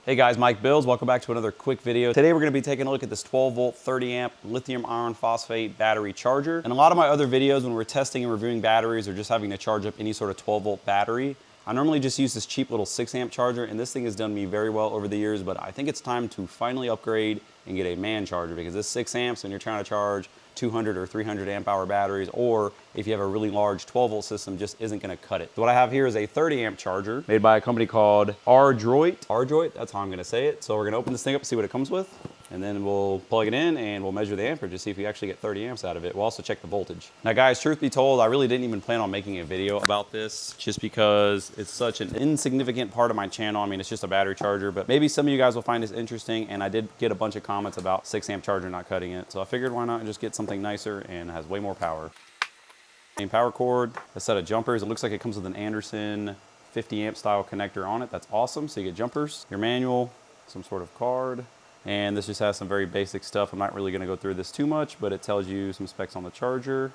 Hey guys, Mike Builds. Welcome back to another quick video. Today we're going to be taking a look at this 12 volt, 30 amp lithium iron phosphate battery charger. In a lot of my other videos when we're testing and reviewing batteries or just having to charge up any sort of 12 volt battery, I normally just use this cheap little 6 amp charger, and this thing has done me very well over the years, but I think it's time to finally upgrade and get a man charger, because this 6 amps when you're trying to charge 200 or 300 amp hour batteries, or if you have a really large 12 volt system, just isn't going to cut it. So what I have here is a 30 amp charger made by a company called Ardroit, that's how I'm going to say it. So we're going to open this thing up and see what it comes with, and then we'll plug it in and we'll measure the amperage to see if we actually get 30 amps out of it. We'll also check the voltage. Now guys, truth be told, I really didn't even plan on making a video about this just because it's such an insignificant part of my channel. I mean, it's just a battery charger, but maybe some of you guys will find this interesting, and I did get a bunch of comments about 6 amp charger not cutting it. So I figured why not just get something nicer and has way more power. Main power cord, a set of jumpers. It looks like it comes with an Anderson 50 amp style connector on it. That's awesome. So you get jumpers, your manual, some sort of card, and this just has some very basic stuff. I'm not really going to go through this too much, but it tells you some specs on the charger.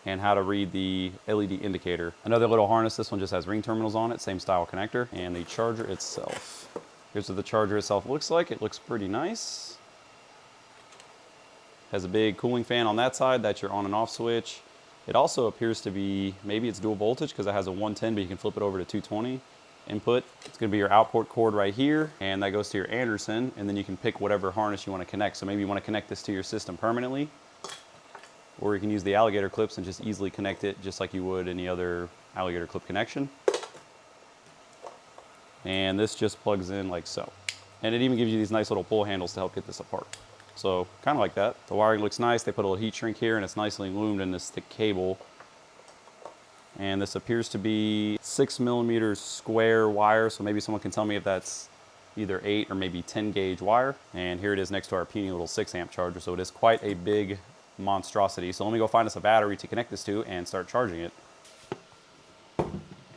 And how to read the LED indicator. Another little harness, this one just has ring terminals on it, same style connector. And the charger itself. Here's what the charger itself looks like. It looks pretty nice. Has a big cooling fan on that side, that's your on and off switch. It also appears to be, maybe it's dual voltage because it has a 110, but you can flip it over to 220 input. It's gonna be your output cord right here, and that goes to your Anderson, and then you can pick whatever harness you wanna connect. So maybe you wanna connect this to your system permanently, or you can use the alligator clips and just easily connect it just like you would any other alligator clip connection. And this just plugs in like so. And it even gives you these nice little pull handles to help get this apart. So kind of like that. The wiring looks nice. They put a little heat shrink here, and it's nicely loomed in this thick cable. And this appears to be 6mm square wire, so maybe someone can tell me if that's either 8 or maybe 10 gauge wire. And here it is next to our puny little 6 amp charger, so it is quite a big monstrosity. So let me go find us a battery to connect this to and start charging it.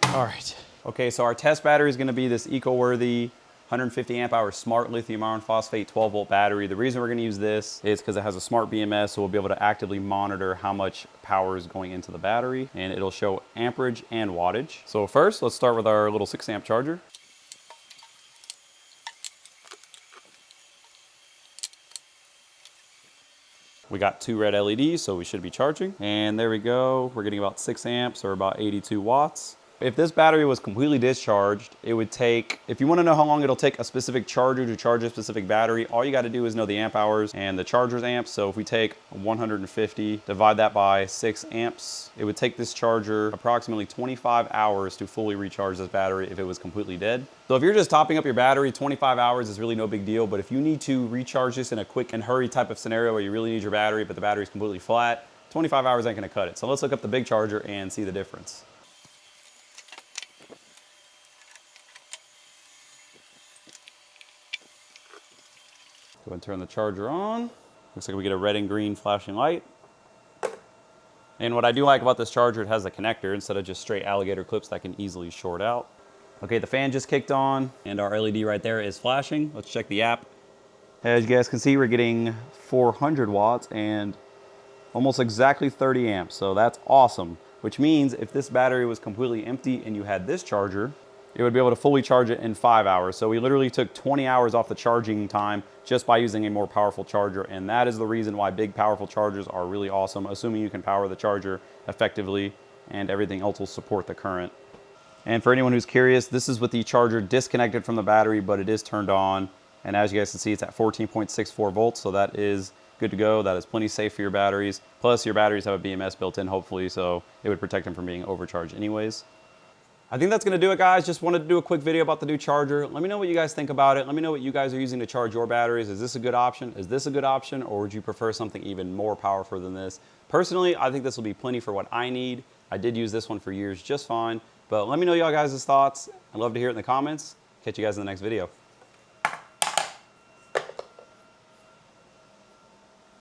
All right. Okay, so our test battery is going to be this eco-worthy 150 amp hour smart lithium iron phosphate 12 volt battery. The reason we're going to use this is because it has a smart BMS, so we'll be able to actively monitor how much power is going into the battery, and it'll show amperage and wattage. So first, let's start with our little 6 amp charger. We got 2 red LEDs, so we should be charging. And there we go. We're getting about 6 amps or about 82 watts. If this battery was completely discharged, it would take, if you want to know how long it'll take a specific charger to charge a specific battery, all you got to do is know the amp hours and the charger's amps. So if we take 150, divide that by 6 amps, it would take this charger approximately 25 hours to fully recharge this battery if it was completely dead. So if you're just topping up your battery, 25 hours is really no big deal. But if you need to recharge this in a quick and hurry type of scenario where you really need your battery, but the battery's completely flat, 25 hours ain't gonna cut it. So let's look up the big charger and see the difference. Go ahead and turn the charger on. Looks like we get a red and green flashing light. And what I do like about this charger, it has a connector instead of just straight alligator clips that can easily short out. Okay, the fan just kicked on and our LED right there is flashing. Let's check the app. As you guys can see, we're getting 400 watts and almost exactly 30 amps. So that's awesome, which means if this battery was completely empty and you had this charger, it would be able to fully charge it in 5 hours. So we literally took 20 hours off the charging time just by using a more powerful charger. And that is the reason why big, powerful chargers are really awesome, assuming you can power the charger effectively and everything else will support the current. And for anyone who's curious, this is with the charger disconnected from the battery, but it is turned on. And as you guys can see, it's at 14.64 volts. So that is good to go. That is plenty safe for your batteries. Plus your batteries have a BMS built in, hopefully, so it would protect them from being overcharged anyways. I think that's gonna do it, guys. Just wanted to do a quick video about the new charger. Let me know what you guys think about it. Let me know what you guys are using to charge your batteries. Is this a good option? Is this a good option? Or would you prefer something even more powerful than this? Personally, I think this will be plenty for what I need. I did use this one for years just fine. But let me know y'all guys' thoughts. I'd love to hear it in the comments. Catch you guys in the next video.